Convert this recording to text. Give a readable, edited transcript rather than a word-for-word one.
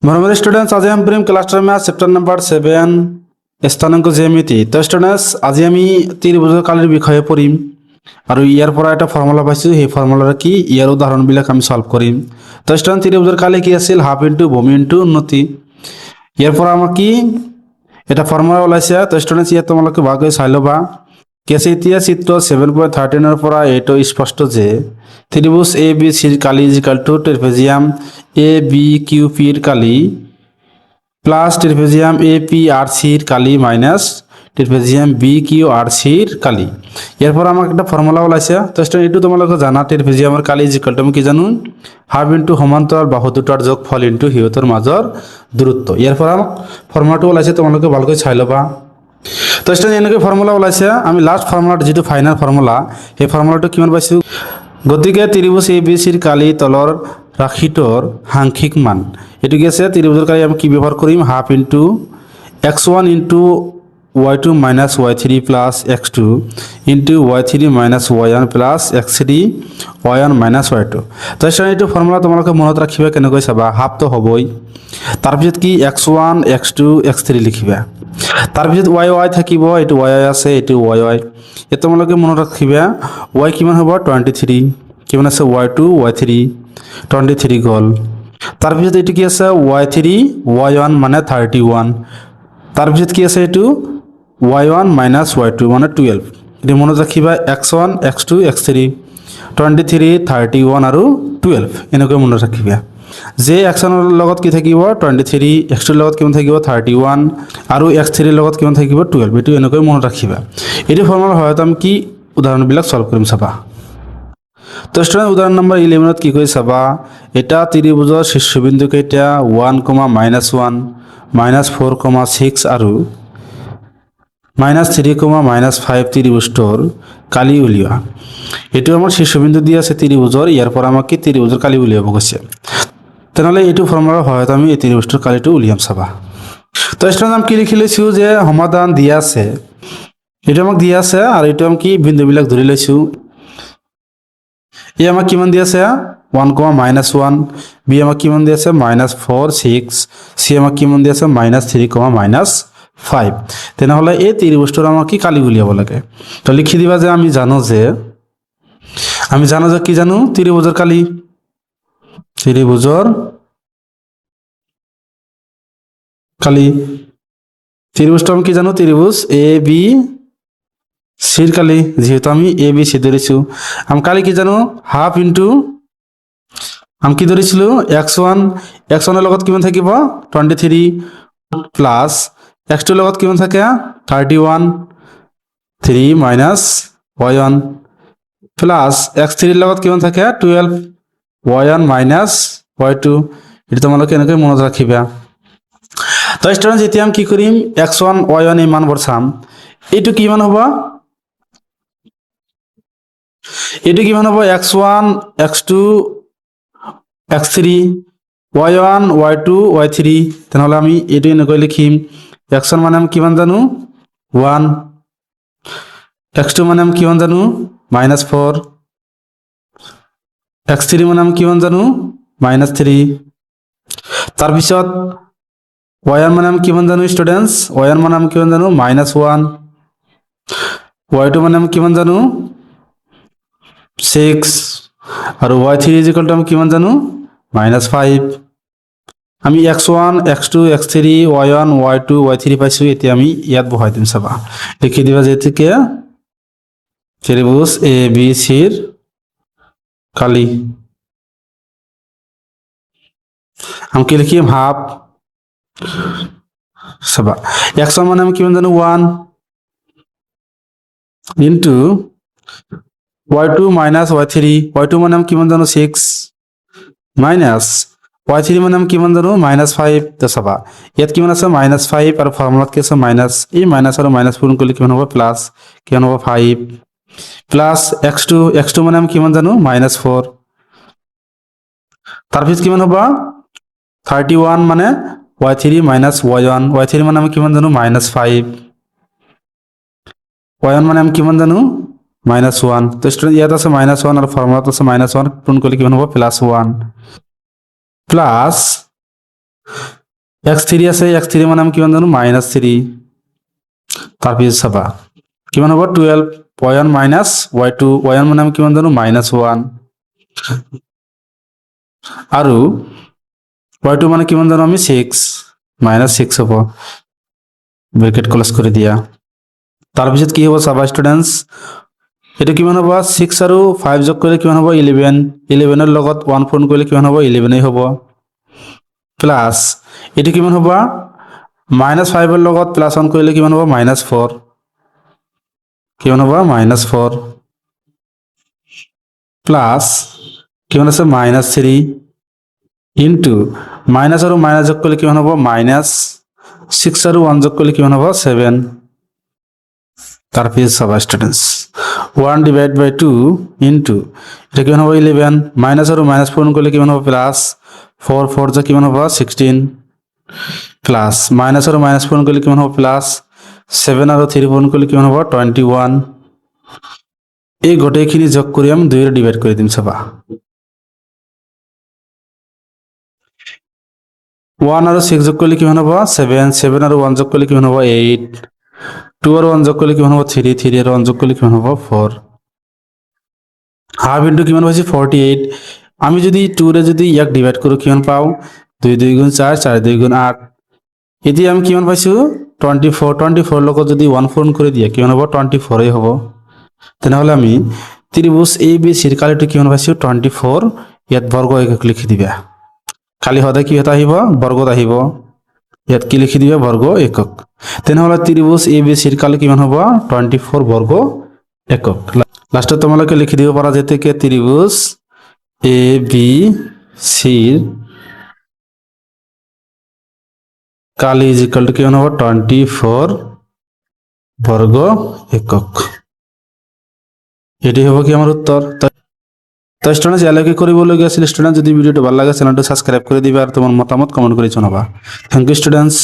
मरमर students आज हम प्रेम class में चैप्टर नम्बर 7 স্থানাঙ্ক জ্যামিতি। তো স্টুডেন্টস আজি আমি ত্ৰিভুজৰ কালিৰ বিষয়ে পঢ়িম আৰু ইয়াৰ পৰা এটা ফৰ্মুলা পাইছো, সেই ফৰ্মুলাৰ কি ইয়াৰ উদাহৰণবিলাক আমি সলভ কৰিম। তো স্টুডেন্ট ত্ৰিভুজৰ কালি কি আছিল? হাফ ইনটু ভূমি ইনটু উন্নতি। ইয়াৰ পৰা আমাৰ কি এটা ফৰ্মুলা ওলাইছে। তো স্টুডেন্টস ইয়াত তোমালোকে ভালকৈ চাই ল'বা। কি আছে এতিয়া চিত্ৰ 7.13 পৰা এইটো স্পষ্ট যে ত্ৰিভুজ এ বি সিৰ কালি is equal to trapezium A B Q পিৰ কালি plus trapezium A P R সির কালি minus trapezium B Q R সির কালি। এরপর আমার একটা ফর্মুলা ওলাইছে। তো এইটো তোমালোকে জানা ট্রেপেজিয়ামের কালি ইজিক্যাল টু আমি কি জানো হাফ ইনটু সমান্তরাল বাহু দুটাৰ যোগফল ইনটু সিহঁতৰ মাজৰ দূৰত্ব। এরপর আমাক ফর্মুলাটো ওলাইছে, তোমালোকে ভালকৈ চাই ল'বা। তো এনেকৈ ফর্মুলা ওলাইছে। আমি লাস্ট ফর্মুলাটো যেটো ফাইনাল ফর্মুলা সেই ফর্মুলাটো কিমান পাইছো? গতিকে ত্রিভুজ এ বি সিৰ কালি তলৰ ৰাশিটোৰ সাংখ্যিক মান এটো কি আছে? ত্ৰিভুজৰ কালি আমি কি ব্যৱহাৰ কৰিম? Half into x1 into y2 minus y3 plus x2 into y3 minus y1 plus x3 y1 minus y2। তো এইটো ফৰ্মুলা তোমালোকে মনত ৰাখিবা। কেনেকৈ চাবা? হাফ তো হ'বই, তাৰপিছত কি x1 x2 x3 লিখিবা, তাৰপিছত y থাকিব, এইটো y আছে, এইটো y এ তোমালোকে মনত ৰাখিবা। y কিমান হ'ব? 23 কিমান আছে? y2 y3 23 গ'ল। তাৰপিছত এইটো কি আছে? y3 y1 মানে 31, তাৰপিছত কি আছে? এইটো y1 মাইনাস y2 মানে 12। এটো মনত ৰাখিবা। x1 x2 x3 23 31 আৰু 12 এনেকৈ মনত ৰাখিবা যে x1 ৰ লগত কি থাকিব? 23, x2 ৰ লগত কিমান থাকিব? 31 আৰু x3 ৰ লগত কিমান থাকিব? 12। এটো এনেকৈ মনত ৰাখিবা। এটো ফৰ্মুলাৰ সহায়ত আমি কি উদাহৰণবিলাক সলভ কৰিম চাবা। তো স্টুডেন্ট উদাহৰণ নম্বৰ 11 কি কই চাবা? এটা ত্ৰিভুজৰ শীৰ্ষবিন্দু কেইটা 1, -1 -4, 6 আৰু -3, -5 ত্ৰিভুজটোৰ কালি উলিওৱা। এটো আমাৰ শীৰ্ষবিন্দু দিয়া আছে ত্ৰিভুজৰ। ইয়াৰ পৰা আমাক কি ত্ৰিভুজৰ কালি উলিয়াব কৈছে। তেনেহলে এইটো ফৰ্মুলাৰ সহায়ত আমি এই ত্ৰিভুজটোৰ কালিটো উলিয়াম চাবা। তো স্টুডেন্ট আমি কি লিখি লৈছো যে সমাধান দিয়া আছে, এটা আমাক দিয়া আছে আৰু এইটো আমি কি বিন্দুবিলাক ধৰি লৈছো। এ আমাক কিমান দিয়া আছে? 1, -1, বি আমাক কিমান দিয়া আছে? -4, 6, সি আমাক কিমান দিয়া আছে? -3, -5। তেনেহলে এই ত্ৰিভুজটোৰ আমাক কি কালি উলিয়াব লাগে। তো লিখি দিবা যে আমি জানো যে কি জানো? ত্ৰিভুজৰ কালি, ত্ৰিভুজৰ কালি। ত্রিভুজটো আমি কি জানো? ত্রিভুজ এ বি সির কালি, যেহেতু আমি এ বি সি ধরেছি। আমি কালি কি জানো? হাফ ইনটু আমি কি ধরেছিল? x1 এর লগত কিমান থাকিব? 23 প্লাস x2 লগত কিমান থাকে? 31 3 মাইনাস y1 প্লাস x3 লগত কিমান থাকে? 12 y1 মাইনাস y2। এটা তোমালোকে এনেকৈ মনত ৰাখিবা। তো স্টুডেন্ট যেতিয়া আমি কি কৰিম? x1 y1 এই মানবোৰ চাম। এইটো কিমান হ'ব? এটো কিমান হ'ব? x1 x2 x3 y1 y2 y3। তেনেহলে আমি এটো এনেকৈ লিখিম। x1 মানে আমি কিমান জানো? 1, x2 মানে আমি কিমান জানো? -4, x3 মানে আমি কিমান জানো? -3। তাৰপিছত y1 মানে আমি কিমান জানো স্টুডেন্টস? y1 মানে আমি কিমান জানো? -1, y2 মানে আমি কিমান জানো? 6 আৰু y3 ইকুয়াল টু আমি কিমান জানো? -5। আমি x1 x2 x3 y1 y2 y3 পাইছো। এতিয়া আমি ইয়াত বহাই দিম চাবা। লিখি দিবা যে এতিকে ত্রিভুজ এ বি সিৰ কালি। আমি কি লিখিম? হাফ চাবা। x1 মানে আমি কিমান জানো? 1 into y2 minus y3, y2 মানে আমি কিমান জানো? 6 মাইনাস y3 মানে আমি কিমান জানো? -5। তো চাবা ইয়াত কিমান আছে? -5 আৰু ফৰ্মুলাত কি আছে? মাইনাস। এই মাইনাস আৰু মাইনাস পূৰণ কৰিলে কিমান হ'ব? প্লাস। কিমান হ'ব? 5 প্লাস x2 মানে আমি কিমান জানো? -4। তাৰপিছত কিমান হ'ব? 31 মানে y3 মাইনাস y1, y3 মানে আমি কিমান জানো? -5, y1 মানে আমি কিমান জানো? -1। তো স্টুডেন্ট ইয়াত আছে -1 আৰু ফৰ্মুলাত আছে -1 পূৰণ কৰিলে কিমান হ'ব? +1 প্লাস x3 আছে x3 মানে আমি কিমান জানো -3 তাৰপিছত চাবা কিমান হ'ব 12 y1 মাইনাছ y2 y1 মানে আমি কিমান জানো -1 আৰু y2 মানে কিমান জানো আমি 6 -6 হ'ব ব্ৰেকেট ক্লোজ কৰি দিয়া তাৰপিছত কি হ'ব চাবা ষ্টুডেন্টস এটা কিমান হ'ব 6 আৰু 5 যোগ কৰিলে কিমান হ'ব 11 11 এৰ লগত 1 পূৰণ কৰিলে কিমান হ'ব 11 এই হ'ব প্লাস এটা কিমান হ'ব -5 এর লগত +1 কৰিলে কিমান হ'ব -4 কিমান হ'ব -4 প্লাস কিমান আছে -3 ইনটু মাইনাস আৰু মাইনাস যোগ কৰিলে কিমান হ'ব -6 আৰু 1 যোগ কৰিলে কিমান হ'ব 7 তাৰপিছত চাবা ষ্টুডেন্টস 1 ডিভাইড বাই 2 ইনটু এটা কিমান হ'ব 11 মাইনাস আৰু মাইনাস পূৰণ কৰিলে কিমান হ'ব প্লাস 4 4 যা কিমান হ'ব 16 প্লাস মাইনাস আৰু মাইনাস পূৰণ কৰিলে কিমান হ'ব প্লাস 7 আৰু 3 পূৰণ কৰিলে কিমান হ'ব 21 এই গোটেইখিনি যোগ কৰি আমি 2 ৰে ডিভাইড কৰি দিম চাবা 1 আৰু 6 যোগ কৰিলে কিমান হ'ব 7 7 আৰু 1 যোগ কৰিলে কিমান হ'ব 8 2 আৰু 1 যোগ কৰিলে কিমান হ'ব 3 3 আৰু 1 যোগ কৰিলে কিমান হ'ব 4 হাফ ইনটু কিমান হৈছে 48 আমি যদি 2 ৰে যদি ইয়াক ডিভাইড কৰো কিমান পাও 2 2 গুণ 4 4 2 গুণ 8 এতিয়া আমি কিমান পাইছো 24 24 লগত যদি 1 পূৰণ কৰি দিয়া কিমান হ'ব 24 এই হ'ব তেনেহলে আমি ত্রিভুজ ABC ৰ কালিটো কিমান পাইছো 24 ইয়াত বৰ্গ একক লিখি দিবা খালি হতে কি হতা আহিব বৰ্গত আহিব ইয়াত কি লিখি দিবা বৰ্গ একক তেনেহলে ত্ৰিভুজ ABC ৰ কালি কিমান হ'ব 24 বৰ্গ একক লাষ্টত তোমালোকে লিখি দিব পাৰা যেতে কে ত্ৰিভুজ ABC ৰ কালি ইজ ইকুয়াল টু কিমান হ'ব 24 বৰ্গ একক এটি হ'ব কি আমাৰ উত্তৰ তো স্টুডেন্টস ইয়ালৈকে কৰিবলগীয়া আছিল স্টুডেন্ট যদি ভিডিওটো ভাল লাগে চেনেলটো সাবস্ক্ৰাইব কৰি দিবা আৰু তোমাৰ মতামত কমেন্ট কৰি জনাবা থ্যাংক ইউ স্টুডেন্টস